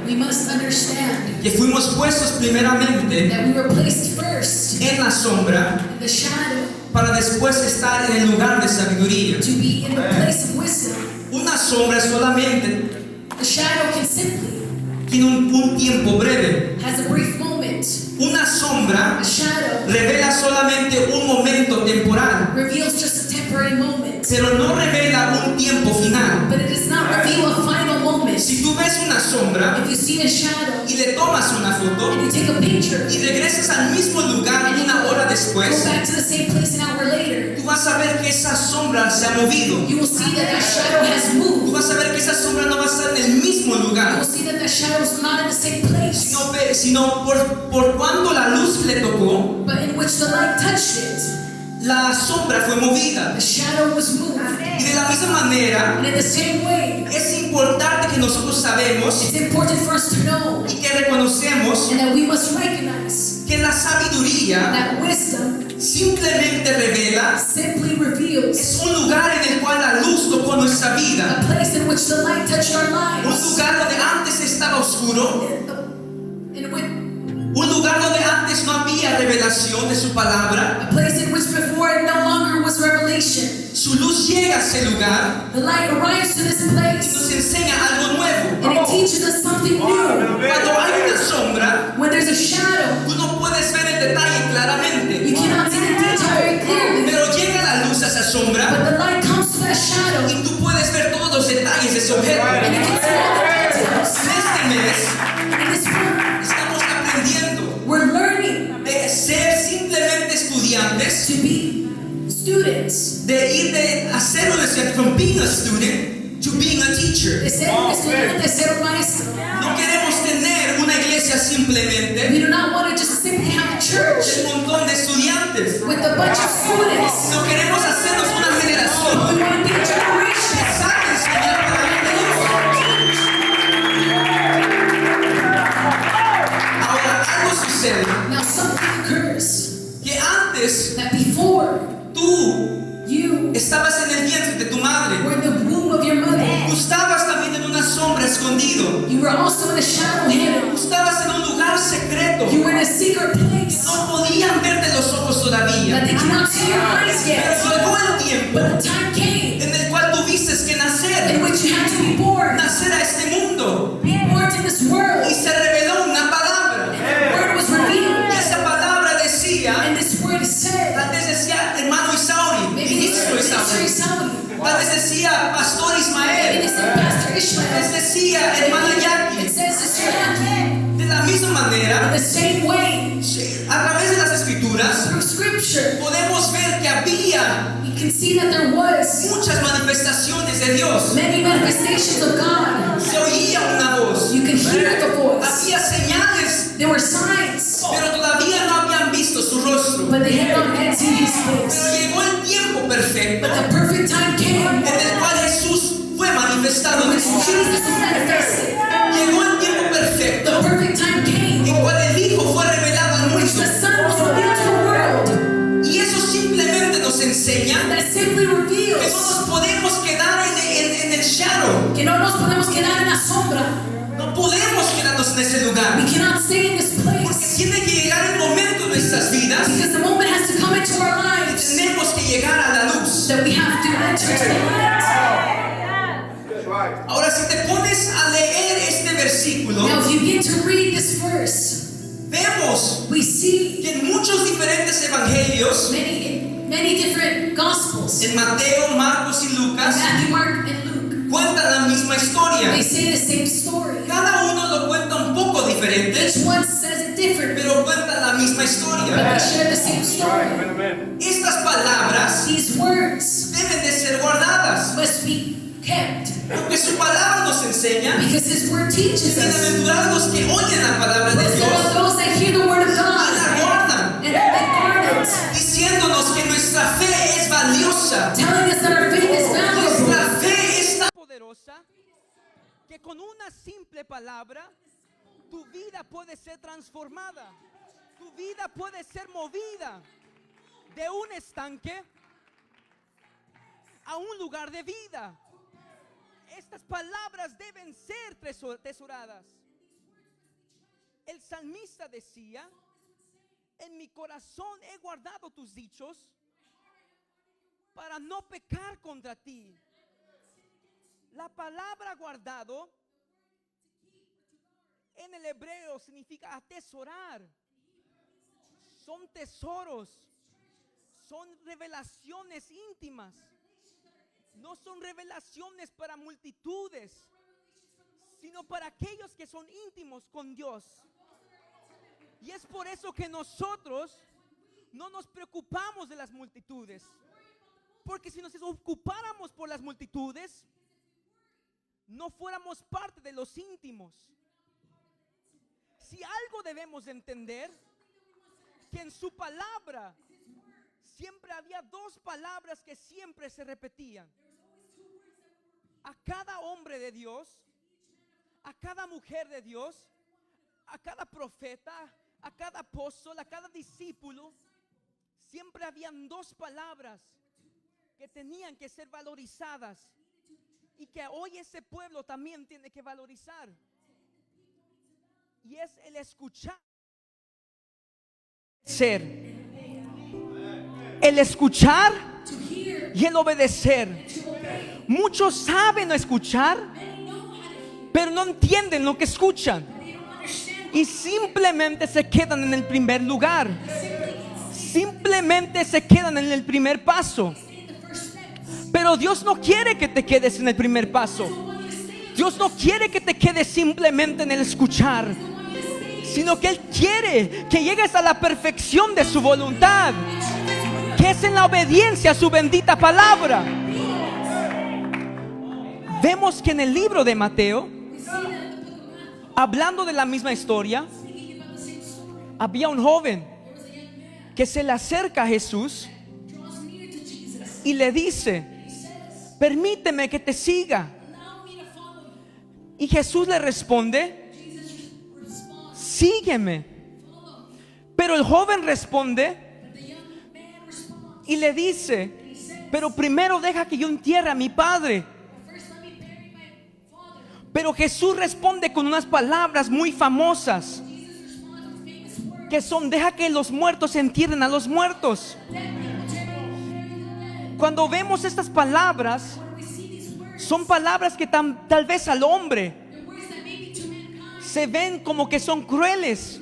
we must understand que fuimos puestos primeramente that we were placed first en la sombra in the shadow para después estar en el lugar de sabiduría. to be in the place of wisdom. Una sombra solamente The shadow can simply tiene un tiempo breve. has a brief moment. Una sombra A shadow revela solamente un momento temporal, reveals just a temporary moment, pero no revela un tiempo final. but it does not reveal a final moment. Si tú ves una sombra If you see a shadow y le tomas una foto and you take a picture, y regresas al mismo lugar una hora go después, back to the same place an hour later, tú vas a ver que esa sombra se ha movido. you will see that that shadow has Tú moved. vas a ver que esa sombra no va a estar en el mismo You lugar, will see that that shadow is not in the same place, sino por cuando la luz le tocó, but in which the light touched it. la sombra fue movida. The shadow was moved. Y de la misma manera, And in the same way, es importante que nosotros sabemos it's important for us to know y que reconocemos and that we must recognize que la sabiduría that wisdom simplemente revela, simply reveals es un lugar en el cual la luz tocó nuestra vida, a place in which the light touched our un lives. lugar donde antes estaba oscuro, In which, un lugar donde antes no había revelación de su palabra. a place in which before it no longer was revelation. Su luz llega a ese lugar The light arrives to this y place nos enseña algo nuevo. and it teaches us something new. Cuando hay una sombra, When there's a shadow, tú no puedes ver el detalle claramente, you cannot see the detail very clearly, pero llega la luz a esa sombra but the light comes to that shadow y tú puedes ver todos los detalles de ese objeto. and you can see all the details. En este mes In this room, estamos aprendiendo we're learning de ser simplemente estudiantes, to be students, de ir de hacer una from being a student to being a teacher. de ser un estudiante, de ser un maestro. No queremos tener una iglesia simplemente We do not want to just simply have a church de un montón de estudiantes. with a bunch of students. No queremos hacernos una We generación want to be a que generation sabe enseñar palabra de Dios. Ahora, algo sucede Now something occurs que antes that before tú you estabas en el vientre de tu madre. were in the womb of your mother, Tú estabas también en una sombra escondido. you were also in a shadow hidden. Tú estabas en un lugar secreto. You were in a secret place No podían verte los ojos that todavía. they cannot see your eyes Pero yet. llegó el tiempo But a time came en el cual tuviste que nacer, in which you had to be born, nacer a este mundo. born to this world. Y se reveló una palabra. The word was Y revealed, esa palabra decía, and this word is said. antes decía hermano Isauri, Maybe ministro it's Isauri. Isauri. Tal vez decía pastor Maybe Ismael. it's Pastor Tal vez Ishmael. decía hermana It Jackie. says Sister Jackie. De la misma In manera, the same way, a través de las escrituras, through Scripture, podemos ver que había you can see that there was muchas manifestaciones de Dios. many manifestations of God. Se oía una voz. You can hear the voice. Hacía señales, There were signs, pero todavía no habían visto su rostro. but they had not yet seen His Pero face. llegó el tiempo perfecto But the perfect time came en el cual Jesús fue manifestado in en which su Jesus was manifested. Llegó el tiempo perfecto The perfect time came en cual el Hijo fue revelado al in which mundo. the Son was revealed to the world. Y eso simplemente nos enseña That simply que no reveals nos podemos quedar en el shadow. que no nos podemos quedar en la sombra. No podemos quedarnos en ese lugar. We cannot stay in this Porque place tiene que llegar el momento en nuestras vidas. because the moment has to come into our lives Tenemos que llegar a la luz. that we have to enter to the light. Ahora, si te pones a leer este versículo, Now, if you get to read this verse, vemos we see que en muchos diferentes evangelios, many different gospels. en Mateo, Marcos y Lucas, Matthew, Mark, and Luke. cuentan la misma historia. They say the same story. Cada uno lo cuenta un poco diferente, Each one says it different, pero cuentan la misma but historia. they share the same story. Estas palabras These words deben de ser guardadas, must be kept porque su palabra nos enseña. because His word teaches us. Bienaventurados los que oyen la palabra de Blessed are Dios those that hear the word of y la God guardan, and guard it, diciéndonos que nuestra fe es valiosa. telling us that our faith is valuable. Nuestra fe es tan poderosa que con una simple palabra tu vida puede ser transformada. Tu vida puede ser movida de un estanque a un lugar de vida. Estas palabras deben ser tesoradas. El salmista decía, en mi corazón he guardado tus dichos para no pecar contra ti. La palabra guardado en el hebreo significa atesorar. Son tesoros, son revelaciones íntimas. No son revelaciones para multitudes, sino para aquellos que son íntimos con Dios. Y es por eso que nosotros no nos preocupamos de las multitudes. Porque si nos ocupáramos por las multitudes, no fuéramos parte de los íntimos. Si algo debemos entender, que en su palabra siempre había dos palabras que siempre se repetían. A cada hombre de Dios, a cada mujer de Dios, a cada profeta, a cada apóstol, a cada discípulo, siempre habían dos palabras que tenían que ser valorizadas y que hoy ese pueblo también tiene que valorizar. Y es el escuchar. El escuchar y el obedecer. Muchos saben escuchar, pero no entienden lo que escuchan y simplemente se quedan en el primer lugar. Simplemente se quedan en el primer paso. Pero Dios no quiere que te quedes en el primer paso. Dios no quiere que te quedes simplemente en el escuchar, sino que Él quiere que llegues a la perfección de su voluntad, que es en la obediencia a su bendita palabra. Vemos que en el libro de Mateo, hablando de la misma historia, había un joven que se le acerca a Jesús y le dice: permíteme que te siga. Y Jesús le responde: sígueme. Pero el joven responde y le dice: pero primero deja que yo entierre a mi padre. Pero Jesús responde con unas palabras muy famosas, que son: deja que los muertos entierren a los muertos. Cuando vemos estas palabras, son palabras que tal vez al hombre se ven como que son crueles,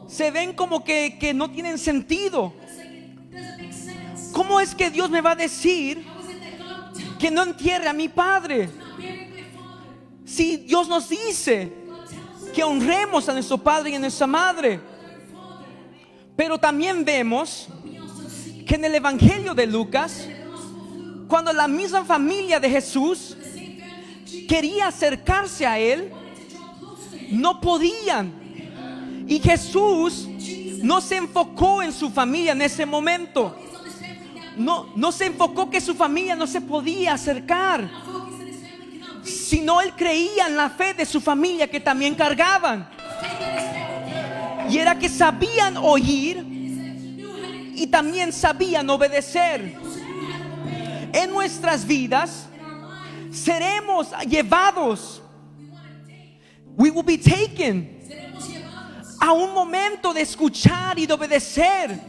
se ven como que no tienen sentido. ¿Cómo es que Dios me va a decir que no entierre a mi padre? Si Dios nos dice que honremos a nuestro padre y a nuestra madre. Pero también vemos que en el Evangelio de Lucas, cuando la misma familia de Jesús quería acercarse a Él, no podían. Y Jesús no se enfocó en su familia en ese momento. No se enfocó que su familia no se podía acercar, sino Él creía en la fe de su familia, que también cargaban. Y era que sabían oír y también sabían obedecer. En nuestras vidas seremos llevados, we will be taken, a un momento de escuchar y de obedecer.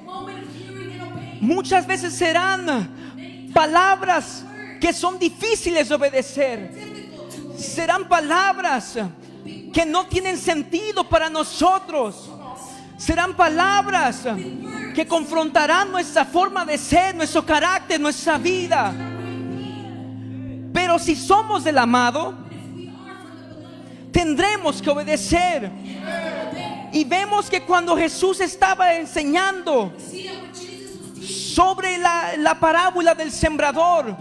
Muchas veces serán palabras que son difíciles de obedecer. Serán palabras que no tienen sentido para nosotros. Serán palabras que confrontarán nuestra forma de ser, nuestro carácter, nuestra vida. Pero si somos del amado, tendremos que obedecer. Y vemos que cuando Jesús estaba enseñando sobre la parábola del sembrador,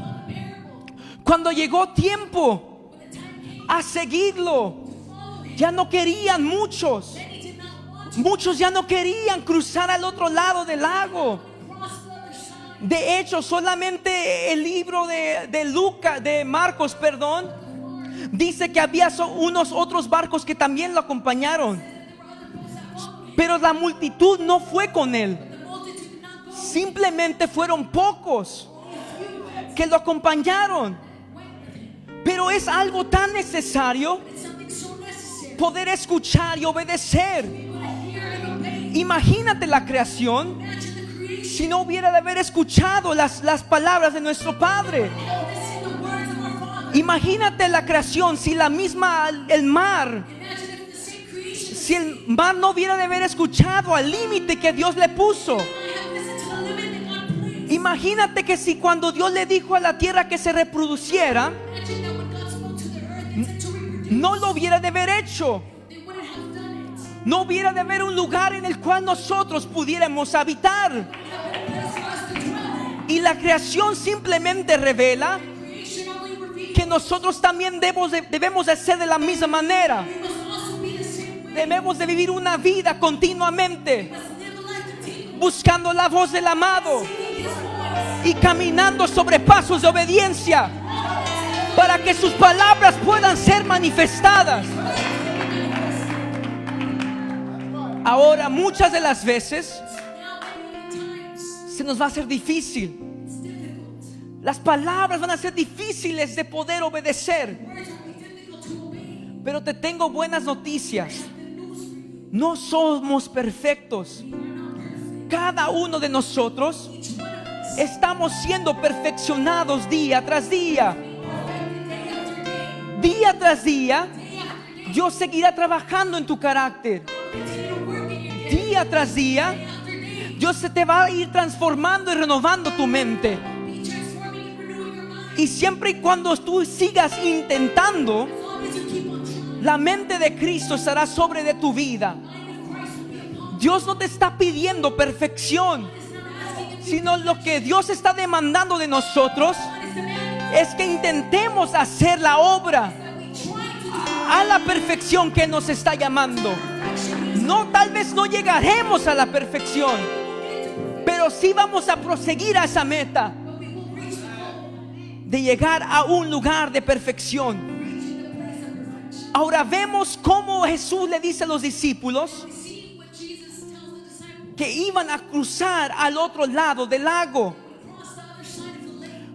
cuando llegó tiempo a seguirlo, ya no querían muchos. Muchos ya no querían cruzar al otro lado del lago. De hecho, solamente el libro de Marcos, dice que había unos otros barcos que también lo acompañaron. Pero la multitud no fue con él. Simplemente fueron pocos que lo acompañaron. Pero es algo tan necesario, poder escuchar y obedecer. Imagínate la creación si no hubiera de haber escuchado las palabras de nuestro Padre. Imagínate la creación si el mar no hubiera de haber escuchado al límite que Dios le puso. Imagínate que si cuando Dios le dijo a la tierra que se reproduciera, no lo hubiera de haber hecho. No hubiera de haber un lugar en el cual nosotros pudiéramos habitar. Y la creación simplemente revela que nosotros también debemos de ser de la misma manera. Debemos de vivir una vida continuamente buscando la voz del amado y caminando sobre pasos de obediencia para que sus palabras puedan ser manifestadas. Ahora, muchas de las veces se nos va a hacer difícil. Las palabras van a ser difíciles de poder obedecer. Pero te tengo buenas noticias. No somos perfectos. Cada uno de nosotros estamos siendo perfeccionados día tras día. Día tras día, Dios seguirá trabajando en tu carácter. Día tras día, Dios se te va a ir transformando y renovando tu mente. Y siempre y cuando tú sigas intentando, la mente de Cristo estará sobre de tu vida. Dios no te está pidiendo perfección, sino lo que Dios está demandando de nosotros es que intentemos hacer la obra a la perfección que nos está llamando. No, tal vez no llegaremos a la perfección, pero sí vamos a proseguir a esa meta de llegar a un lugar de perfección. Ahora vemos cómo Jesús le dice a los discípulos que iban a cruzar al otro lado del lago.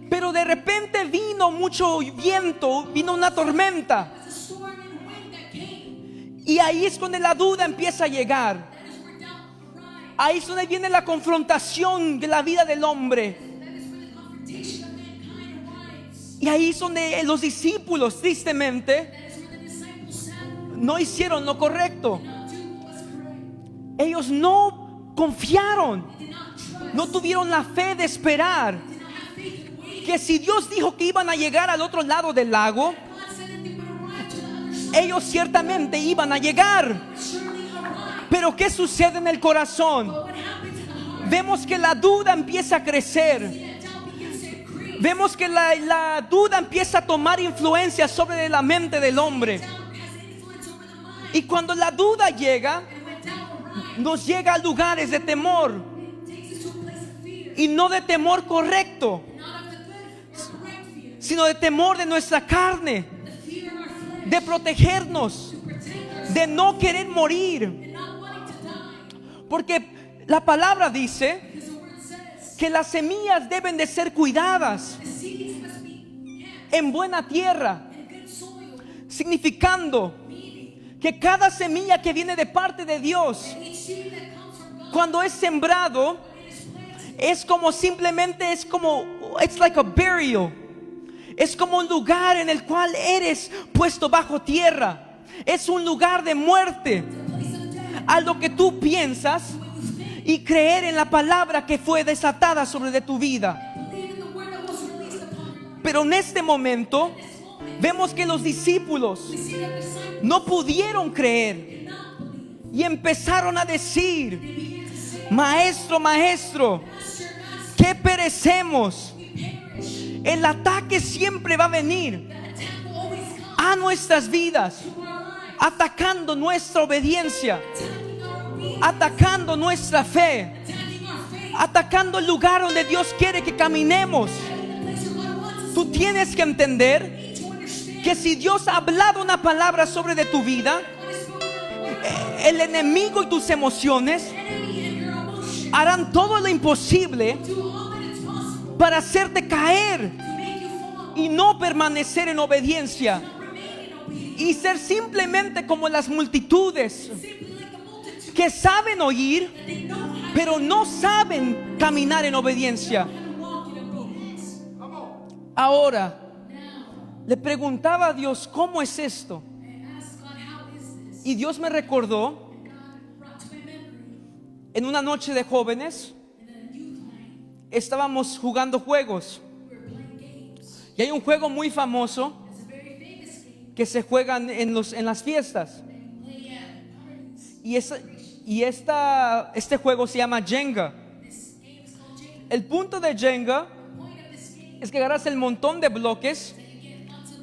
Pero de repente vino mucho viento, vino una tormenta. Y ahí es donde la duda empieza a llegar. Ahí es donde viene la confrontación de la vida del hombre. Y ahí es donde los discípulos, tristemente, no hicieron lo correcto. Ellos no confiaron, no tuvieron la fe de esperar que si Dios dijo que iban a llegar al otro lado del lago, ellos ciertamente iban a llegar. Pero ¿qué sucede en el corazón? Vemos que la duda empieza a crecer. Vemos que la duda empieza a tomar influencia sobre la mente del hombre. Y cuando la duda llega, nos llega a lugares de temor. Y no de temor correcto, sino de temor de nuestra carne, de protegernos, de no querer morir. Porque la palabra dice que las semillas deben de ser cuidadas en buena tierra, significando que cada semilla que viene de parte de Dios, cuando es sembrado, es como simplemente, it's like a burial. Es como un lugar en el cual eres puesto bajo tierra. Es un lugar de muerte a lo que tú piensas y creer en la palabra que fue desatada sobre de tu vida. Pero en este momento vemos que los discípulos no pudieron creer y empezaron a decir: Maestro, maestro, que perecemos. El ataque siempre va a venir a nuestras vidas, atacando nuestra obediencia, atacando nuestra fe, atacando el lugar donde Dios quiere que caminemos. Tú tienes que entender que si Dios ha hablado una palabra sobre de tu vida, el enemigo y tus emociones harán todo lo imposible para hacerte caer y no permanecer en obediencia. y ser simplemente como las multitudes simply like the multitude que saben oír, that they know how pero no saben caminar en obediencia. to walk in obedience. Ahora, Now, le preguntaba a Dios, ¿cómo es esto? I asked God, how is this? Y Dios me recordó And God brought to my memory en una noche de jóvenes, in a youth line, estábamos jugando juegos. we were playing games. Y hay un juego muy famoso It's a very famous game. que se juega en las fiestas. They play at parties. Este juego se llama Jenga. This game is called Jenga. El punto de Jenga The point of this game es que agarras el montón de bloques is that you get lots of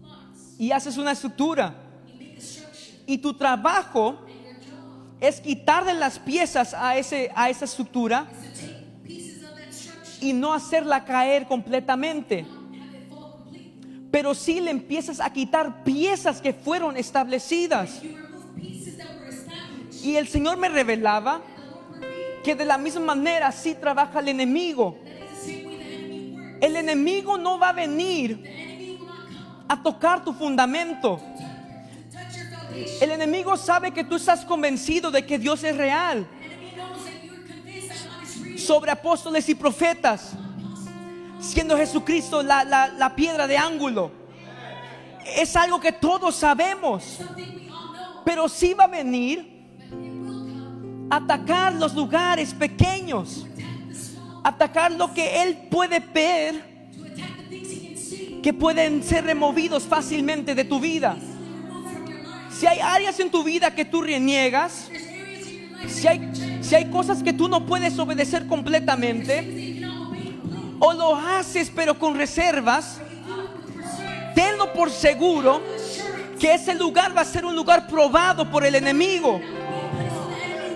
blocks. y haces una estructura. You make a structure. Y tu trabajo And your job es quitarle las piezas a esa estructura is to take pieces of that structure y no hacerla caer completamente. and have it fall completely. Pero sí le empiezas a quitar piezas que fueron establecidas. You remove pieces that were established. Y el Señor me revelaba And the Lord revealed que de la misma manera sí trabaja el enemigo. that is the same way the enemy works. El enemigo no va a venir The enemy will not come a tocar tu fundamento. to touch your foundation. El enemigo sabe que tú estás convencido de que Dios es real. The enemy knows that you're convinced that God is real. Sobre apóstoles y profetas, siendo Jesucristo la piedra de ángulo. Es algo que todos sabemos. Something we all know. Pero sí va a venir But it will come a atacar los lugares pequeños. to attack the small, Atacar lo que Él puede ver to attack the things he can see. que pueden ser removidos fácilmente de tu vida. Easily removed from your life. Si hay áreas en tu vida que tú reniegas, There's areas in your life si hay cosas que tú no puedes obedecer completamente, that you cannot obey completely. o lo haces pero con reservas, You do it with reserve. tenlo por seguro Assurance. que ese lugar va a ser un lugar probado por el enemigo.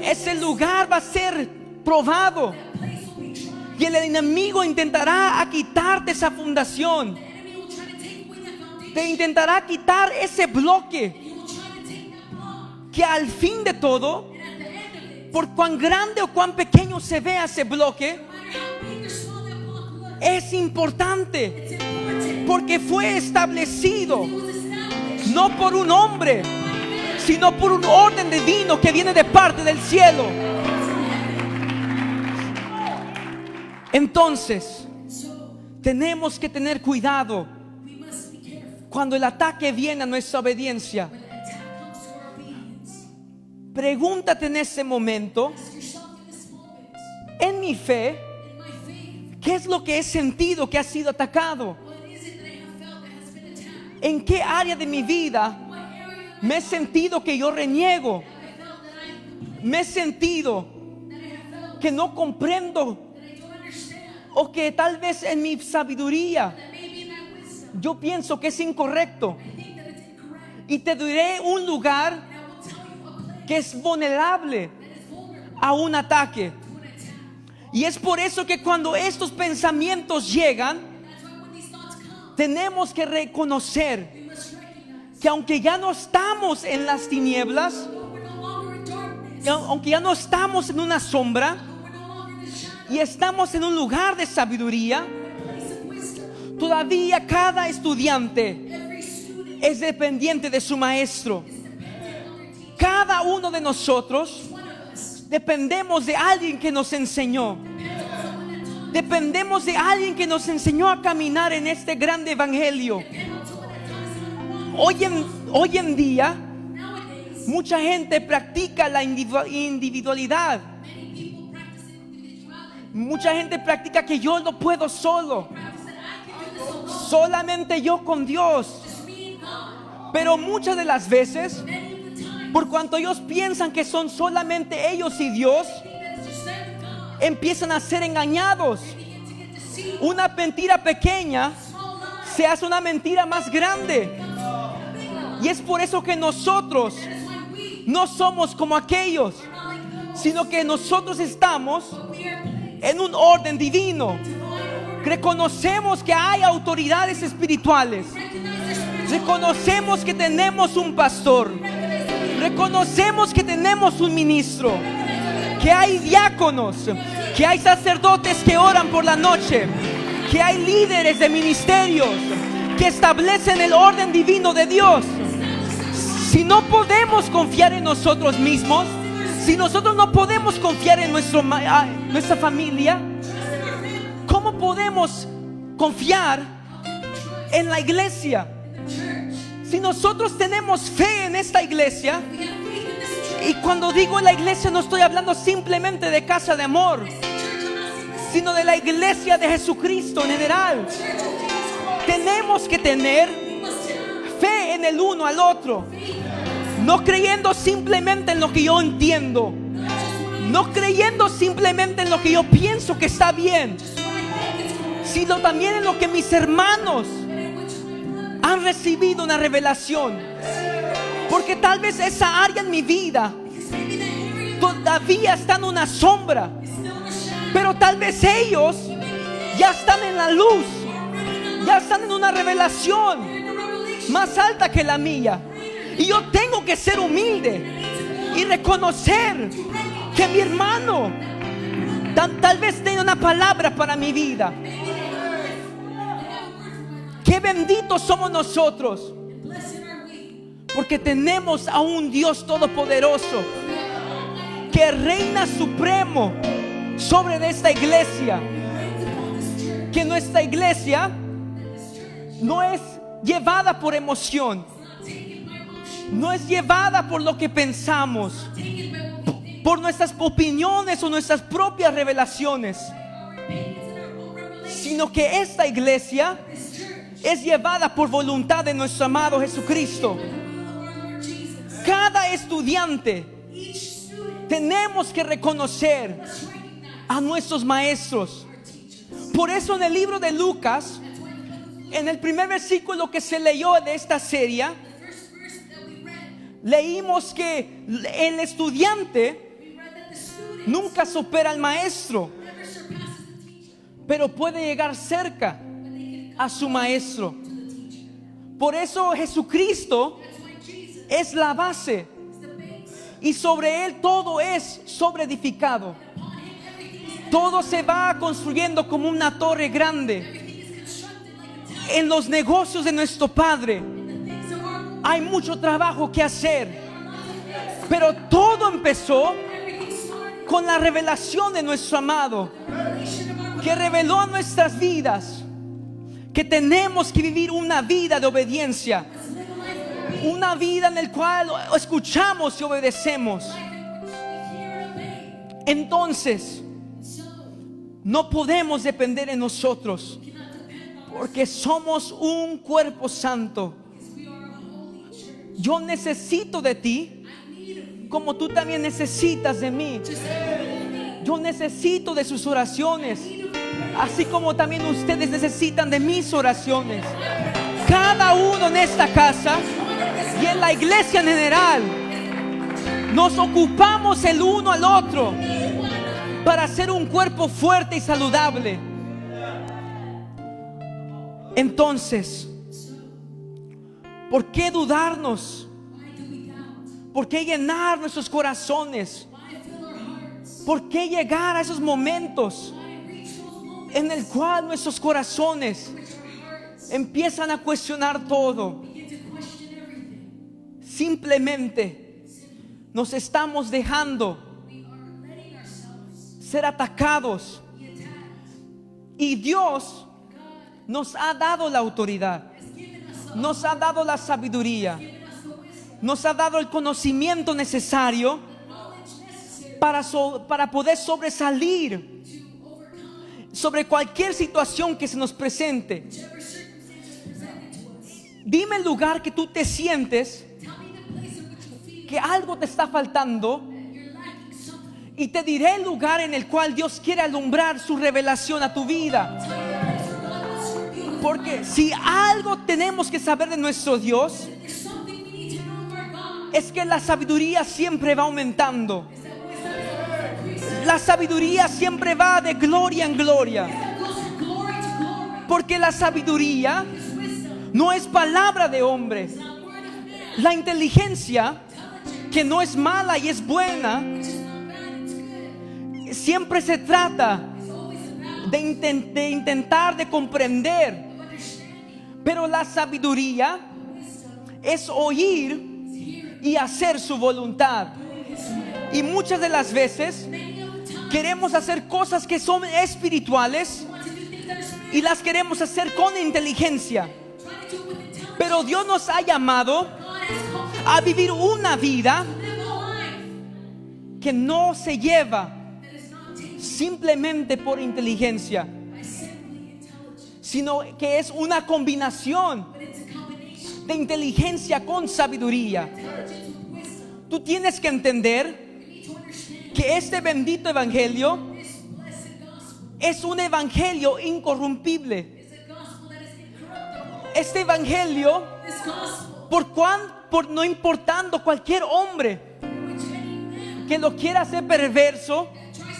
Ese lugar va a ser probado. That place will be tried. Y el enemigo intentará a quitarte esa fundación. The enemy will try to take away that foundation. Te intentará quitar ese bloque He will try to take that block. que al fin de todo, And at the end of it, por cuán grande o cuán pequeño se vea ese bloque, no matter how big or small that block looks, es importante it's important. porque fue establecido It was established no por un hombre, by man. sino por un orden divino que viene de parte del cielo. Entonces, So tenemos que tener cuidado we must be careful cuando el ataque viene a nuestra obediencia. when an attack comes to our obedience. Pregúntate en ese momento, Ask yourself in this moment, en mi fe, in my faith, ¿qué es lo que he sentido que ha sido atacado? what is it that I have felt that has been attacked? ¿En qué área de mi vida What area of me he sentido que yo reniego? I felt that I am complete, Me he sentido that I have felt que no comprendo that I don't understand, o que tal vez en mi sabiduría that maybe in my wisdom yo pienso que es incorrecto. I think that it's incorrect. Y te diré un lugar And I will tell you a place que es vulnerable that is vulnerable a un ataque. to an attack. Y es por eso que cuando estos pensamientos llegan, That's why when these thoughts come, tenemos que reconocer we must recognize que aunque ya no estamos en las tinieblas, that we're no longer in darkness, que aunque ya no estamos en una sombra we're no longer in the shadow, y estamos en un lugar de sabiduría, we're in a place of wisdom. todavía cada estudiante Every student es dependiente de su maestro. is dependent on their teacher. Cada uno de nosotros One of us dependemos de alguien que nos enseñó. depends on someone that taught us. Dependemos de alguien que nos enseñó a caminar en este grande evangelio. Depend on someone that taught us how to walk. Hoy en día, Nowadays, mucha gente practica la individualidad. many people practice individuality. Mucha gente practica que yo lo puedo solo. Practice that I can do this alone. Solamente yo con Dios. Just me and God. Pero muchas de las veces, Many of the time, por cuanto ellos piensan que son solamente ellos y Dios, think that it's just them and God. empiezan a ser engañados. They begin to get deceived. Una mentira pequeña Small lies se hace una mentira más grande. becomes a big lie. Y es por eso que nosotros That is why we no somos como aquellos, are not like those. sino que nosotros estamos But we are placed en un orden divino. in divine order. Reconocemos que hay autoridades espirituales. Recognize their spiritual. Reconocemos que tenemos un pastor. Recognize that we Reconocemos que tenemos un ministro. Que hay diáconos. Que hay sacerdotes que oran por la noche. Que hay líderes de ministerios que establecen el orden divino de Dios. Si no podemos confiar en nosotros mismos, si nosotros no podemos confiar en nuestra familia, ¿cómo podemos confiar en la iglesia? Si nosotros tenemos fe en esta iglesia, y cuando digo en la iglesia no estoy hablando simplemente de Casa de Amor, sino de la iglesia de Jesucristo en general. Tenemos que tener fe en el uno al otro, no creyendo simplemente en lo que yo entiendo, no creyendo simplemente en lo que yo pienso que está bien, sino también en lo que mis hermanos han recibido una revelación. Porque tal vez esa área en mi vida todavía está en una sombra, pero tal vez ellos ya están en la luz, ya están en una revelación más alta que la mía. Y yo tengo que ser humilde y reconocer que mi hermano tal vez tenga una palabra para mi vida. Qué benditos somos nosotros, porque tenemos a un Dios todopoderoso que reina supremo sobre esta iglesia. Que nuestra iglesia no es llevada por emoción, no es llevada por lo que pensamos, por nuestras opiniones o nuestras propias revelaciones, sino que esta iglesia es llevada por voluntad de nuestro amado Jesucristo. Cada estudiante tenemos que reconocer a nuestros maestros. Por eso en el libro de Lucas, en el primer versículo que se leyó de esta serie, leímos que el estudiante nunca supera al maestro, pero puede llegar cerca a su maestro. Por eso Jesucristo es la base, y sobre él todo es sobreedificado. Todo se va construyendo como una torre grande. En los negocios de nuestro Padre hay mucho trabajo que hacer, pero todo empezó con la revelación de nuestro amado, que reveló a nuestras vidas que tenemos que vivir una vida de obediencia, una vida en la cual escuchamos y obedecemos. Entonces no podemos depender en nosotros, porque somos un cuerpo santo. Yo necesito de ti, como tú también necesitas de mí. Yo necesito de sus oraciones, así como también ustedes necesitan de mis oraciones. Cada uno en esta casa y en la iglesia en general nos ocupamos el uno al otro para ser un cuerpo fuerte y saludable. Entonces, ¿por qué dudarnos? ¿Por qué llenar nuestros corazones? ¿Por qué llegar a esos momentos en el cual nuestros corazones empiezan a cuestionar todo? Simplemente nos estamos dejando ser atacados, y Dios nos ha dado la autoridad, nos ha dado la sabiduría, nos ha dado el conocimiento necesario para poder sobresalir sobre cualquier situación que se nos presente. Dime el lugar que tú te sientes que algo te está faltando, y te diré el lugar en el cual Dios quiere alumbrar su revelación a tu vida. Porque si algo tenemos que saber de nuestro Dios, es que la sabiduría siempre va aumentando. La sabiduría siempre va de gloria en gloria, porque la sabiduría no es palabra de hombre. La inteligencia, que no es mala y es buena, siempre se trata de intentar de comprender. Pero la sabiduría es oír y hacer su voluntad. Y muchas de las veces Many of the time, queremos hacer cosas que son espirituales we want to do things that are spiritual, y las queremos hacer con inteligencia. try to do it with intelligence. Pero Dios nos ha llamado God has called us a vivir una vida to live a life que no se lleva that is not taken simplemente por inteligencia, by simply intelligence, sino que es una combinación but it's a combination de inteligencia con sabiduría. of intelligence with wisdom. Tú tienes que entender You need to understand que este bendito evangelio this blessed gospel es un evangelio incorrumpible. is a gospel that is incorruptible. Este evangelio, This gospel, por no importando cualquier hombre which any man que lo quiera hacer perverso, that tries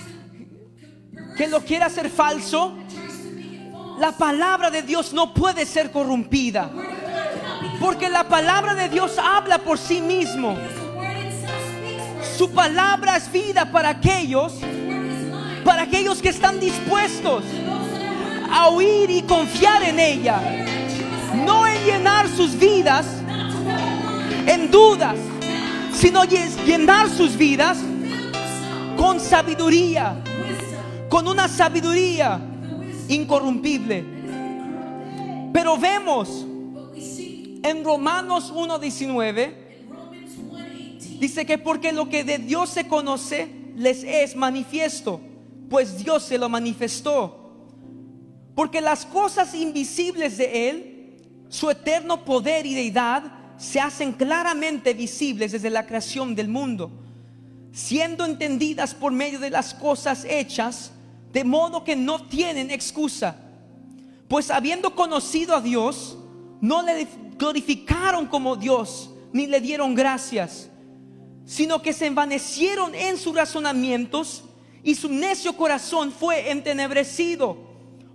to que lo quiera hacer falso, tries to make it false, la palabra de Dios no puede ser corrompida. the word of God cannot be Porque la palabra de Dios habla por sí mismo. because the word itself speaks for itself. Su palabra es vida para aquellos, His word is life. para aquellos que están dispuestos Those that are willing a oír y confiar en ella. to trust, No en llenar sus vidas not to rely en dudas, sino llenar sus vidas on themselves. con sabiduría, Wisdom, con una sabiduría the wisdom incorrumpible. that is incorruptible. Pero vemos But we see en Romanos 1:19, in Romans 1:18, dice que porque lo que de Dios se conoce les es manifiesto, pues Dios se lo manifestó. Porque las cosas invisibles de Él, su eterno poder y deidad, se hacen claramente visibles desde la creación del mundo, siendo entendidas por medio de las cosas hechas, de modo que no tienen excusa. Pues habiendo conocido a Dios, no le glorificaron como Dios, ni le dieron gracias, sino que se envanecieron en sus razonamientos, y su necio corazón fue entenebrecido.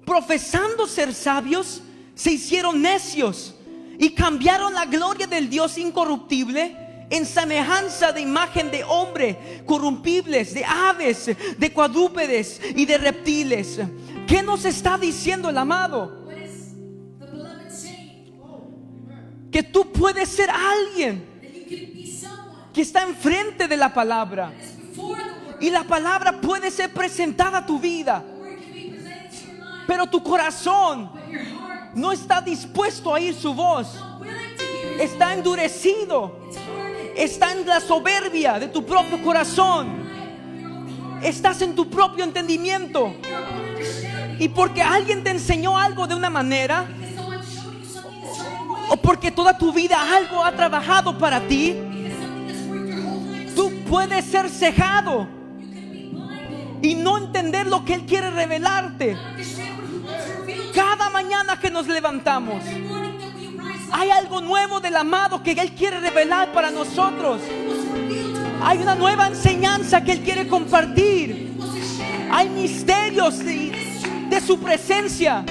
Profesando ser sabios, se hicieron necios y cambiaron la gloria del Dios incorruptible en semejanza de imagen de hombre, corruptibles, de aves, de cuadrúpedes y de reptiles. ¿Qué nos está diciendo el amado? what is the beloved saying? Que tú puedes ser alguien That you can be someone que está enfrente de la palabra, that is before the word. y la palabra puede ser presentada a tu vida, The word can be presented to your life, pero tu corazón but your heart no está dispuesto a oír su voz, is not willing to hear it. está endurecido, It's hardened está en la soberbia de tu propio corazón, of your own heart, estás en tu propio entendimiento. your own understanding. Y porque alguien te enseñó algo de una manera, Because someone showed you something a certain way. o porque toda tu vida algo ha trabajado para ti, Because something that's worked your whole life is tú puedes ser cejado you can be blinded. y no entender lo que Él quiere revelarte. Not understand what He wants to reveal to you. Cada mañana que nos levantamos, Every morning that we rise up, hay algo nuevo del amado que Él quiere revelar para nosotros. He wants to reveal to us. Hay una nueva enseñanza que Él quiere compartir. He wants to share. Hay misterios de su presencia,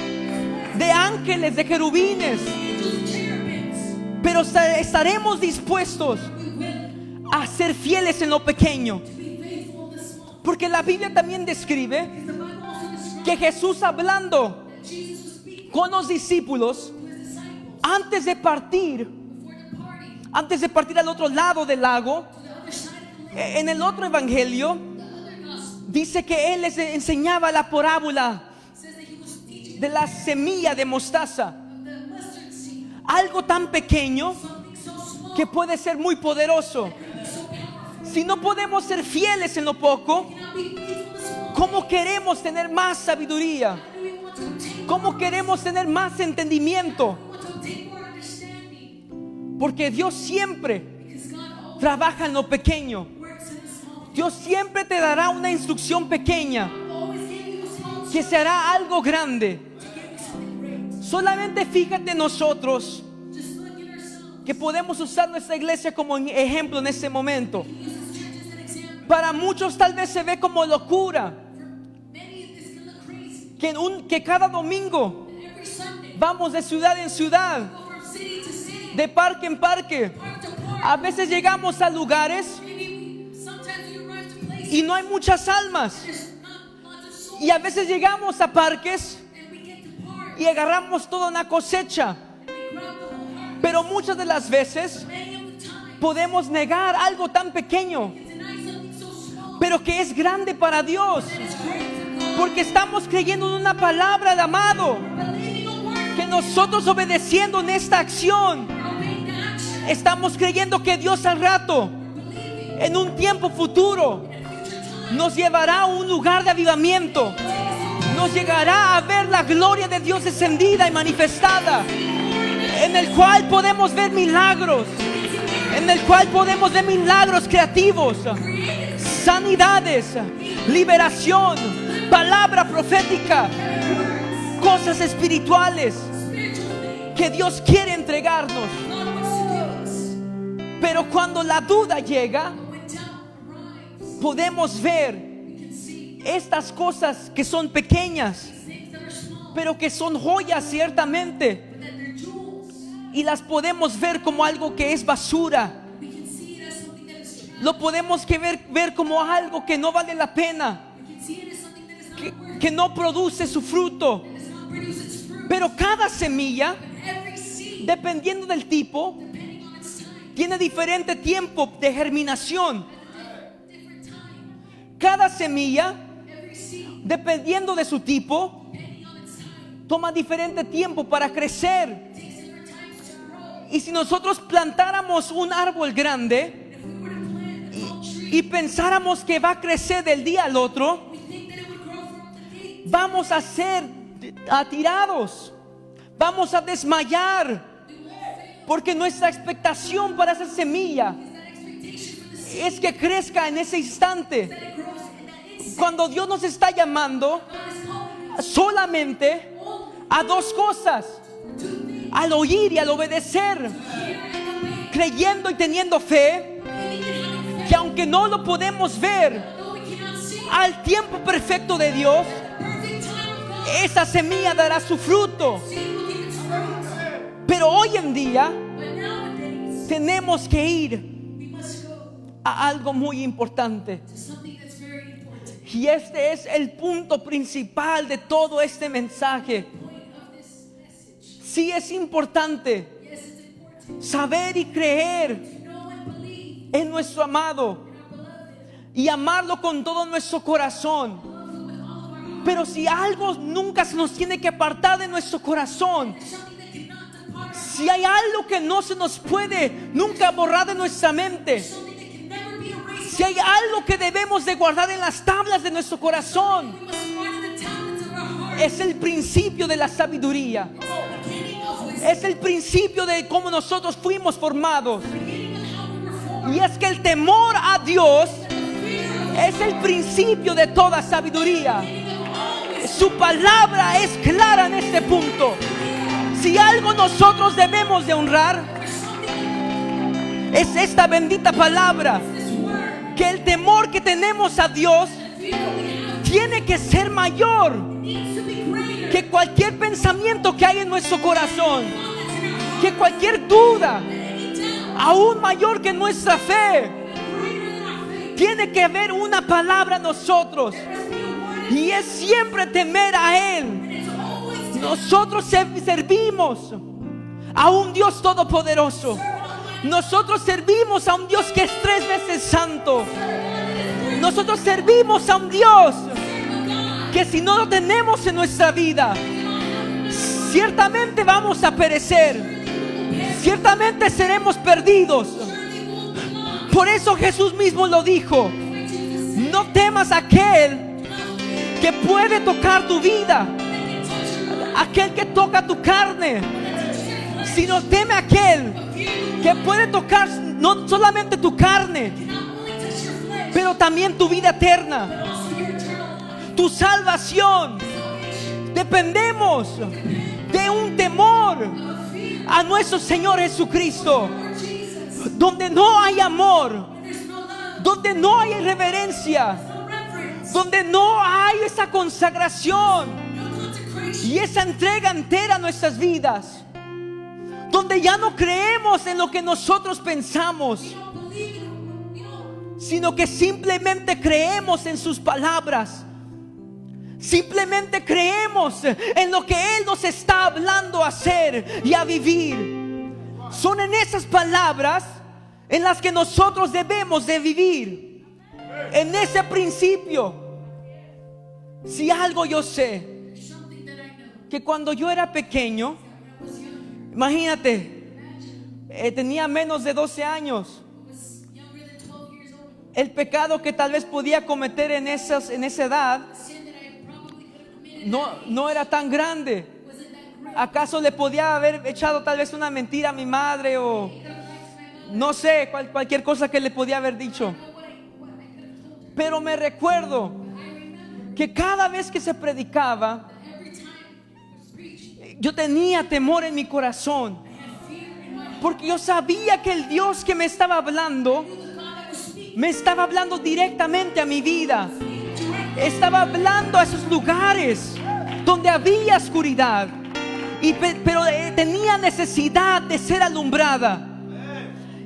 de ángeles, de querubines. Angels, cherubims. Pero estaremos dispuestos We will a ser fieles en lo pequeño. be faithful in the small. Porque la Biblia también describe Because the Bible also describes que Jesús, hablando that Jesus was speaking con los discípulos, to His disciples antes de partir, before departing al otro lado del lago, to the other side of the lake. en el otro evangelio, The other gospel dice que Él les enseñaba la parábola says that He was teaching de la semilla de mostaza. of the mustard seed, Algo tan pequeño something so small que puede ser muy poderoso. that can be so powerful. Si no podemos ser fieles en lo poco, Cannot be faithful in the small. ¿cómo queremos tener más sabiduría? How do we want to obtain? ¿Cómo queremos tener más entendimiento? We want to obtain more understanding. Porque Dios siempre Because God always trabaja en lo pequeño. works in the small. Dios siempre te dará una instrucción pequeña Always gave you a small que se hará algo grande. to give you something great. Solamente fíjate nosotros Just look at ourselves. que podemos usar nuestra iglesia como ejemplo en este momento. Use this church as an example. Para muchos tal vez se ve como locura For many, this can look crazy. que cada domingo And every Sunday, vamos de ciudad en ciudad, go from city to city, de parque en parque. park to park. A veces llegamos a lugares Sometimes we arrive to places. y no hay muchas almas. There's not lots of souls. Y a veces llegamos a parques And we get to park. y agarramos toda una cosecha. And we grab the whole harvest. Pero muchas de las veces Many of the time, podemos negar algo tan pequeño, deny something so small, pero que es grande para Dios. but it's great for God. Porque estamos creyendo en una palabra de amado. Believing a word, Que nosotros obedeciendo en esta acción, obeying the action, estamos creyendo que Dios al rato, believing en un tiempo futuro, in future time, nos llevará a un lugar de avivamiento. Nos llegará a ver la gloria de Dios descendida y manifestada, en el cual podemos ver milagros, en el cual podemos ver milagros creativos, sanidades, liberación, palabra profética, cosas espirituales spiritual thing. que Dios quiere entregarnos. God wants to give us. Pero cuando la duda llega, When doubt arrives, podemos ver we can see estas cosas que son pequeñas, things that are small, pero que son joyas ciertamente, but that they're jewels. y las podemos ver como algo que es basura. We can see it as something that is trash. Lo podemos ver como algo que no vale la pena, We can see it as something that is not worth que no produce su fruto. it, does not produce its fruit. Pero cada semilla, Every seed, dependiendo del tipo, depending on its time, tiene diferente tiempo de germinación. different time. Cada semilla, Every seed, dependiendo de su tipo, depending on its time, toma diferente tiempo para crecer. takes different times to grow. Y si nosotros plantáramos un árbol grande If we were to plant a tall tree, y pensáramos que va a crecer del día al otro, we think that it would grow from the day. vamos a ser atirados, vamos a desmayar, We won't fail. porque nuestra expectación para esa semilla That expectation for the seed, es que crezca en ese instante. that it grows in that instant. Cuando Dios nos está llamando God is calling us solamente only a dos cosas: to things, al oír y al obedecer, hear and obey, creyendo y teniendo fe, believing and having faith. que aunque no lo podemos ver Although we cannot see al tiempo perfecto de Dios, the perfect time of God, esa semilla dará su fruto. seed will give its fruit. Pero hoy en día But nowadays, tenemos que ir we must go a algo muy importante. to something that's very important. Y este es el punto principal de todo este mensaje. Point of this message. Sí es importante Yes, it's important saber y creer to know and believe en nuestro amado in our beloved, y amarlo con todo nuestro corazón. love him with all of our heart. Pero si algo nunca se nos tiene que apartar de nuestro corazón, There's something that cannot depart. si hay algo que no se nos puede nunca borrar de nuestra mente, Something that can never be erased. si hay algo que debemos de guardar en las tablas de nuestro corazón, We must guard in the tablets of our heart. es el principio de la sabiduría. It's the beginning of wisdom. Es el principio de cómo nosotros fuimos formados. The beginning of how we were formed. Y es que el temor a Dios And the fear of es el principio de toda sabiduría. the beginning of all wisdom. Su palabra es clara en este punto. Si algo nosotros debemos de honrar, There's something es esta bendita palabra. in this word. Que el temor que tenemos a Dios The fear that we have tiene que ser mayor needs to be greater. que cualquier pensamiento que hay en nuestro corazón, That's in our heart. que cualquier duda, Any doubt. aún mayor que nuestra fe. Greater than our faith. Tiene que haber una palabra en nosotros, There must be a word in y es siempre temer a Él. it. It's always to Nosotros servimos a un Dios todopoderoso. Nosotros servimos a un Dios que es 3 veces santo. Nosotros servimos a un Dios que si no lo tenemos en nuestra vida, ciertamente vamos a perecer. Ciertamente seremos perdidos. Por eso Jesús mismo lo dijo: no temas a aquel que puede tocar tu vida, aquel que toca tu carne, sino teme a aquel que puede tocar no solamente tu carne, pero también tu vida eterna, tu salvación. Dependemos de un temor a nuestro Señor Jesucristo. Donde no hay amor, donde no hay reverencia, donde no hay esa consagración y esa entrega entera a nuestras vidas, donde ya no creemos en lo que nosotros pensamos, sino que simplemente creemos en sus palabras. Simplemente creemos en lo que Él nos está hablando a hacer y a vivir. Son en esas palabras en las que nosotros debemos de vivir. En ese principio, si algo yo sé, something that I know. que cuando yo era pequeño, I was young. imagínate, tenía menos de 12 años. I was younger than 12 years old. El pecado que tal vez podía cometer en esa edad Sin that I probably could have committed no era tan grande. wasn't that great. ¿Acaso le podía haber echado tal vez una mentira a mi madre o I could have lied to my mother. no sé, cualquier cosa que le podía haber dicho? I don't know what I could have told her. Pero me recuerdo I remember que cada vez que se predicaba, every time it was preached, yo tenía temor en mi corazón, I had fear in my heart. porque yo sabía que el Dios que me estaba hablando, The God that was speaking me estaba hablando directamente a mi vida. directly. Estaba hablando a esos lugares donde había oscuridad, pero tenía necesidad de ser alumbrada.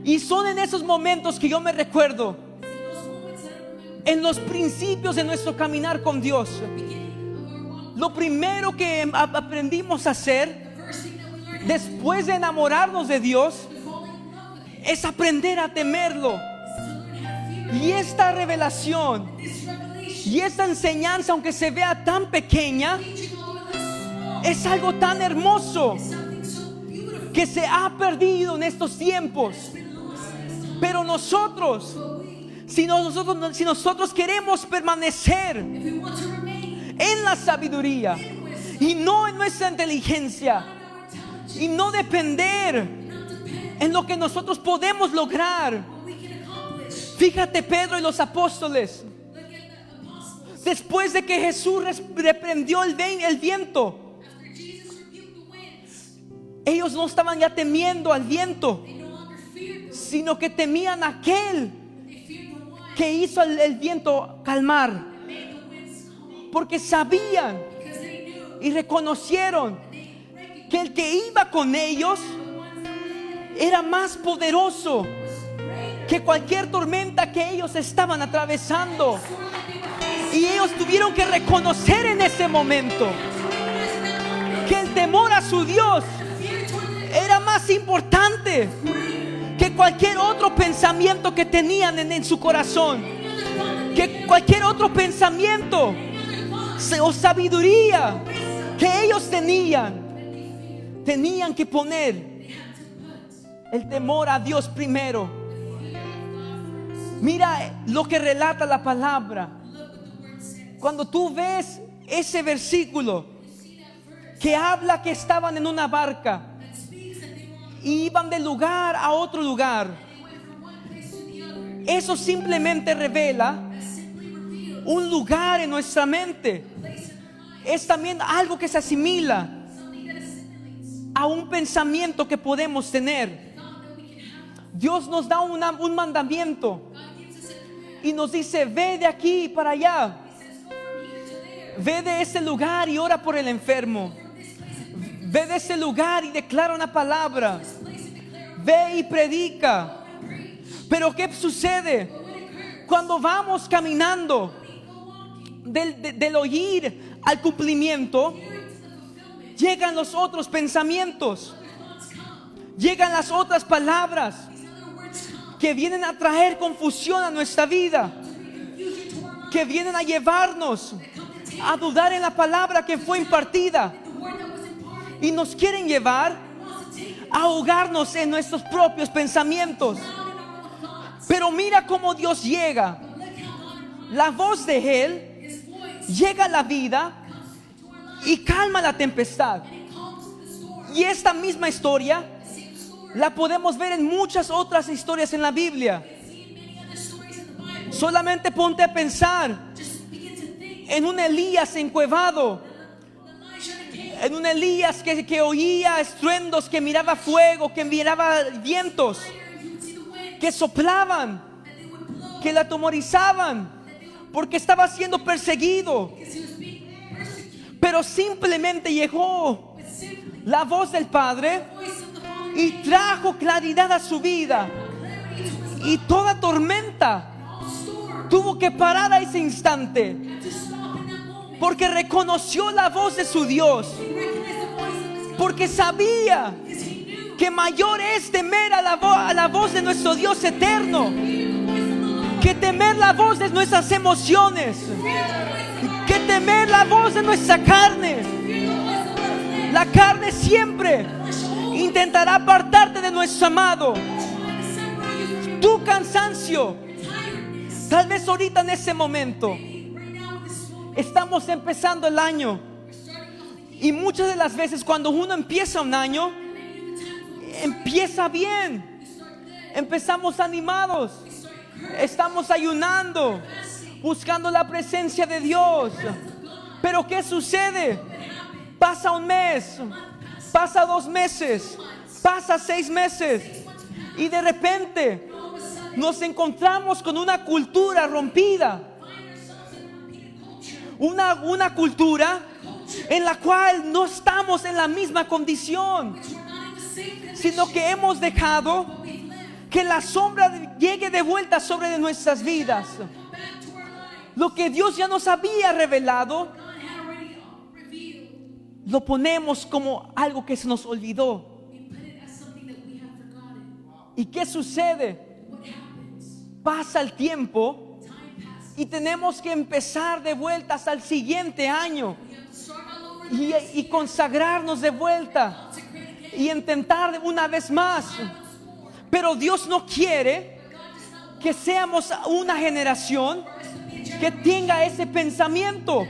Y son en esos momentos que yo me recuerdo, Those moments that I remember en los principios de nuestro caminar con Dios. beginning of our walk. Lo primero que aprendimos a hacer The first thing that we learned después de enamorarnos de Dios after falling in love with Him es aprender a temerlo. is to learn how to fear Y esta revelación this revelation. y esta enseñanza, aunque se vea tan pequeña, Teaching all of us es algo tan hermoso something so beautiful que se ha perdido en estos tiempos. has been lost in this time. Pero nosotros, But we, si nosotros queremos permanecer if we want to remain en la sabiduría in wisdom, y no en nuestra inteligencia not in our intelligence, y no depender not depend en lo que nosotros podemos lograr. on what we can accomplish. Fíjate, Pedro y los apóstoles, Look at the apostles. después de que Jesús reprendió el viento, After Jesus rebuked the winds, ellos no estaban ya temiendo al viento, they no longer feared the sino que temían a aquel wind. They feared the one que hizo el viento calmar, that made the winds calm. porque sabían Because they knew, y reconocieron they recognized que el que iba con ellos the ones that led era más poderoso was greater. que cualquier tormenta que ellos estaban atravesando. Storm that they were facing. Y ellos tuvieron que reconocer en ese momento To recognize in that moment, que el temor a su Dios fear toward the era más importante que cualquier otro pensamiento que tenían en su corazón, any other thought that que cualquier otro pensamiento any other thought o sabiduría wisdom que ellos tenían. that they feared. Tenían que poner They had to put el temor a Dios primero. the fear of God first. Mira lo que relata la palabra. Look what the word says. Cuando tú ves ese versículo You see that verse que habla que estaban en una barca that speaks that they were on y iban de lugar a otro lugar, they went from one place to the other. eso simplemente revela That simply reveals un lugar en nuestra mente. a place in our mind, Es también algo que se asimila something that assimilates a un pensamiento que podemos tener. the thought that we can have. Dios nos da un mandamiento God gives us a command. y nos dice: ve de aquí para allá, He says, go from here to there. ve de ese lugar y ora por el enfermo, From this place and pray for ve de ese lugar y declara una palabra, this place and declare a ve y predica. go and preach. Pero ¿qué sucede But when it occurs, cuando vamos caminando we go walking, del oír al cumplimiento? hearing to the fulfillment, Llegan los otros pensamientos, other thoughts come. llegan las otras palabras These other words come que vienen a traer confusión a nuestra vida, to bring confusion to our lives. que vienen a llevarnos That come to take a dudar en la palabra que fue impartida the word that was imparted. y nos quieren llevar It wants to take a ahogarnos en nuestros propios pensamientos. down in our own thoughts. Pero mira cómo Dios llega. But look how God, La voz de Él His voice, llega a la vida comes to our lives y calma la tempestad. and it calms the storm. Y esta misma historia The same story. la podemos ver en muchas otras historias en la Biblia. We see in many other stories in the Bible. Solamente ponte a pensar Just begin to think. en un Elías encuevado, Elijah in a cave. en un Elías que oía estruendos, que miraba fuego, que miraba vientos, Fire, and you would see the wind que soplaban, that they would blow. que la atemorizaban, That they would, porque estaba siendo perseguido. because he was being persecuted. Pero simplemente llegó But simply, la voz del Padre the voice of the Father y gave trajo claridad a su vida. clarity to his life. Y toda tormenta All storm tuvo que parar a ese instante, had to stop in that moment. porque reconoció la voz de su Dios, He recognized the voice of his God. porque sabía Because he knew que mayor es temer a la voz de nuestro Dios eterno que temer la voz de nuestras emociones, que temer la voz de nuestra carne. La carne siempre intentará apartarte de nuestro amado. Tu cansancio, tal vez ahorita en ese momento, estamos empezando el año. Y muchas de las veces cuando uno empieza un año, empieza bien. Empezamos animados. Estamos ayunando, buscando la presencia de Dios. Pero ¿qué sucede? Pasa un mes, pasa 2 meses, pasa 6 meses. Y de repente nos encontramos con una cultura rompida. Una cultura en la cual no estamos en la misma condición, sino que hemos dejado que la sombra llegue de vuelta sobre nuestras vidas. Lo que Dios ya nos había revelado, lo ponemos como algo que se nos olvidó. ¿Y qué sucede? Pasa el tiempo y tenemos que empezar de vuelta hasta el siguiente año y consagrarnos de vuelta y intentar una vez más. Pero Dios no quiere que seamos una generación que tenga ese pensamiento,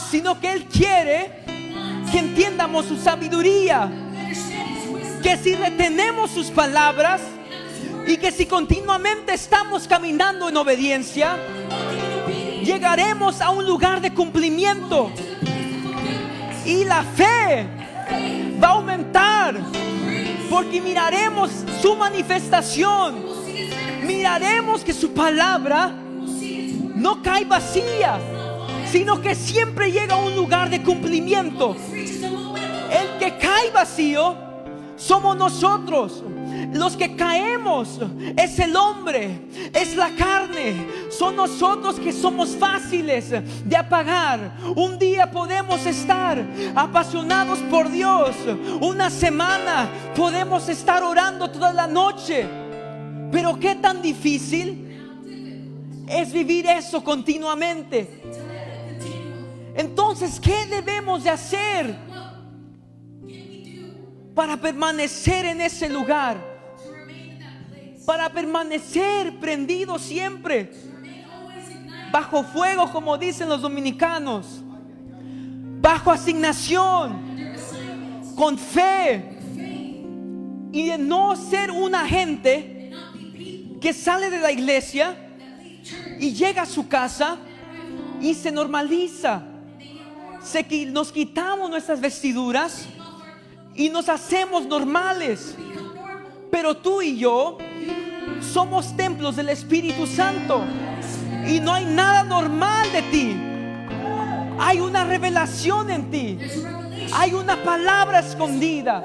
sino que Él quiere que entiendamos su sabiduría, que si retenemos sus palabras y que si continuamente estamos caminando en obediencia, llegaremos a un lugar de cumplimiento y la fe va a aumentar, porque miraremos su manifestación, miraremos que su palabra no cae vacía, sino que siempre llega a un lugar de cumplimiento. El que cae vacío somos nosotros. Los que caemos es el hombre, es la carne. Son nosotros que somos fáciles de apagar. Un día podemos estar apasionados por Dios. Una semana podemos estar orando toda la noche. Pero qué tan difícil es vivir eso continuamente. Entonces, ¿qué debemos de hacer para permanecer en ese lugar? Para permanecer prendido siempre, bajo fuego, como dicen los dominicanos, bajo asignación, con fe, y de no ser una gente que sale de la iglesia y llega a su casa y se normaliza. Nos quitamos nuestras vestiduras y nos hacemos normales. Pero tú y yo somos templos del Espíritu Santo y no hay nada normal de ti. Hay una revelación en ti, hay una palabra escondida,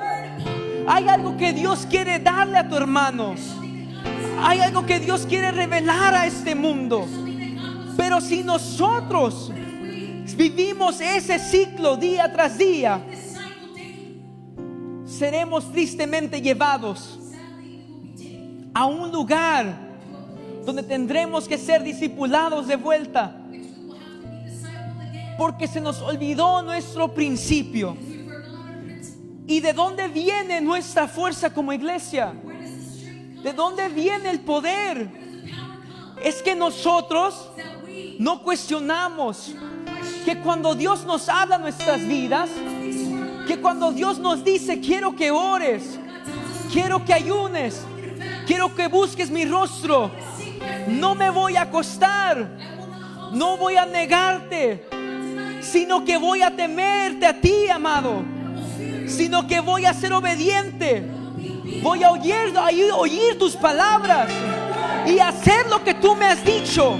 hay algo que Dios quiere darle a tu hermano, hay algo que Dios quiere revelar a este mundo. Pero si nosotros vivimos ese ciclo día tras día, seremos tristemente llevados a un lugar donde tendremos que ser discipulados de vuelta, porque se nos olvidó nuestro principio. ¿Y de dónde viene nuestra fuerza como iglesia? ¿De dónde viene el poder? Es que nosotros no cuestionamos que cuando Dios nos habla en nuestras vidas, que cuando Dios nos dice quiero que ores, quiero que ayunes, quiero que busques mi rostro, no me voy a acostar, no voy a negarte, sino que voy a temerte a ti, amado, sino que voy a ser obediente, voy a oír tus palabras y hacer lo que tú me has dicho.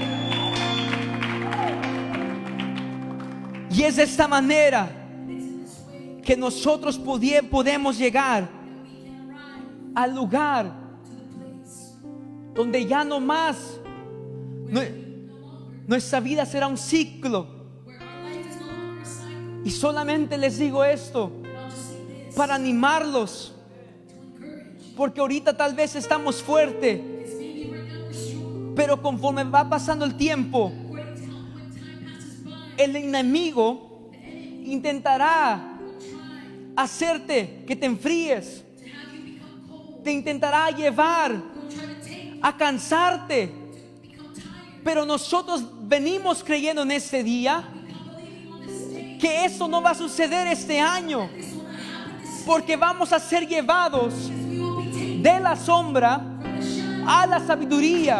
Y es de esta manera que nosotros podemos llegar al lugar donde ya no más nuestra vida será un ciclo. Y solamente les digo esto para animarlos Porque ahorita tal vez estamos fuertes, Because maybe right now we're strong. pero conforme va pasando el tiempo, According to how when time passes by, el enemigo the enemy intentará will try hacerte que te enfríes, to have you become cold. te intentará llevar Will try to take a cansarte. to become tired. Pero nosotros venimos creyendo en este día We come believing on this day. que eso no va a suceder este año, This will not happen this year. porque vamos a ser llevados Because we will be taken de la sombra from the shadow a la sabiduría.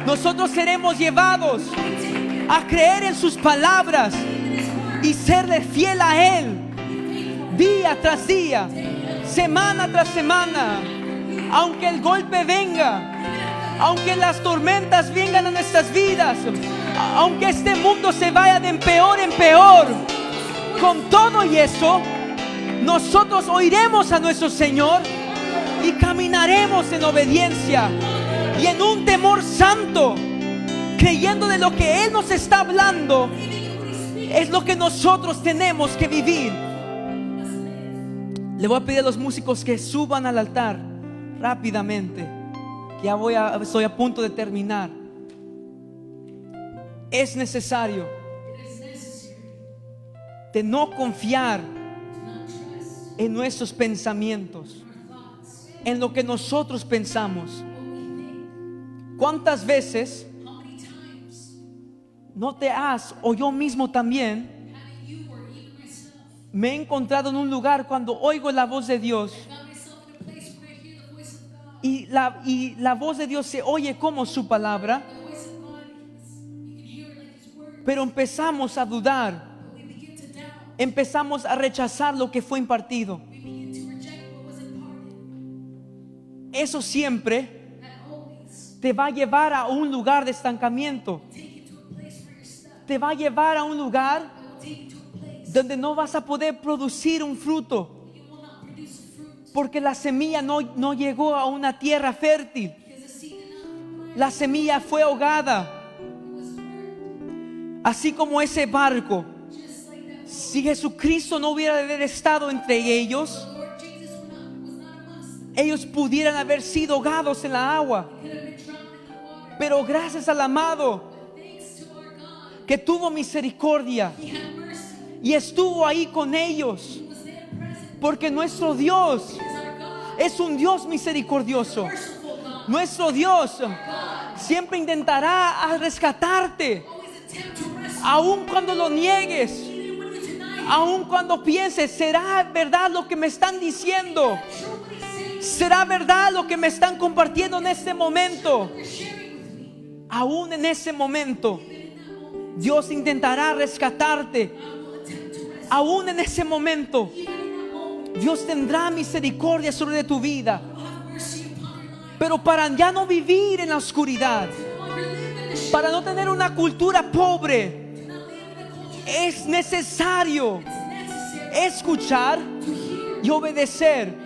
Nosotros seremos llevados a creer en sus palabras y serle fiel a Él día tras día, semana tras semana. Aunque el golpe venga, aunque las tormentas vengan a nuestras vidas, aunque este mundo se vaya de peor en peor, con todo y eso, nosotros oiremos a nuestro Señor y caminaremos en obediencia y en un temor santo, creyendo de lo que Él nos está hablando. Es lo que nosotros tenemos que vivir. Le voy a pedir a los músicos que suban al altar rápidamente, que ya estoy a punto de terminar. Es necesario It is necessary de no confiar to not trust en nuestros pensamientos, our thoughts, en lo que nosotros pensamos. what we think. ¿Cuántas veces How many times no te has, o yo mismo también, having you or even myself me he encontrado en un lugar cuando oigo la voz de Dios found myself in a place where I hear the voice of God. y la voz de Dios se oye como su palabra, The voice of God you can hear it like His word, pero empezamos a dudar, but we begin to doubt. empezamos a rechazar lo que fue impartido? We begin to reject what was imparted. Eso siempre That always te va a llevar a un lugar de estancamiento, take you to a place where you're stuck. te va a llevar a un lugar That will take you to a place donde no vas a poder producir un fruto, you will not produce a fruit porque la semilla no llegó a una tierra fértil, because the seed did not come la semilla fue ahogada, it was burned. así como ese barco. Just like that Si Jesucristo no hubiera de haber estado entre ellos, the Lord Jesus was not amongst them. ellos pudieran haber sido ahogados en la agua. Could have been drowned in the water. Pero gracias al amado But thanks to our God, que tuvo misericordia He had mercy. y estuvo ahí con ellos, He was there present. porque nuestro Dios Because our God, es un Dios misericordioso. merciful God, Nuestro Dios God, siempre intentará a rescatarte, always attempt to rescue aun cuando lo niegues, even when you deny Him. aun cuando pienses, ¿será verdad lo que me están diciendo? True what He's saying, ¿Será verdad lo que me están compartiendo en este momento? they're sharing with me. Aún en ese momento, Even in that moment, Dios intentará rescatarte. I will attempt to rescue. Aún en ese momento, Even in that moment, Dios tendrá misericordia sobre tu vida. He will have mercy upon your life. Pero para ya no vivir en la oscuridad, No longer live in the shadow. para no tener una cultura pobre, Do not live in a culture. es necesario It's necessary escuchar to hear y obedecer